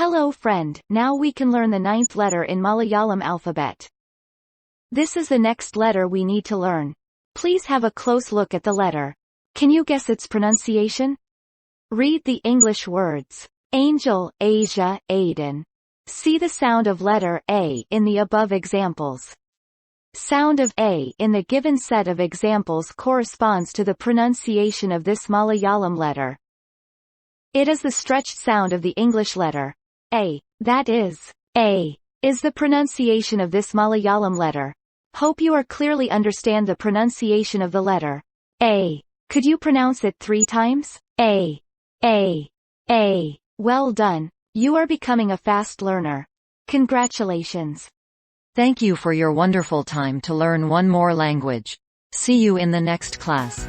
Hello friend, now we can learn the 9th letter in Malayalam alphabet. This is the next letter we need to learn. Please have a close look at the letter. Can you guess its pronunciation? Read the English words. Angel, Asia, Aiden. See the sound of letter A in the above examples. Sound of A in the given set of examples corresponds to the pronunciation of this Malayalam letter. It is the stretched sound of the English letter A, that is, A, is the pronunciation of this Malayalam letter. Hope you are clearly understand the pronunciation of the letter A. Could you pronounce it 3 times? A. A. A. Well done. You are becoming a fast learner. Congratulations. Thank you for your wonderful time to learn one more language. See you in the next class.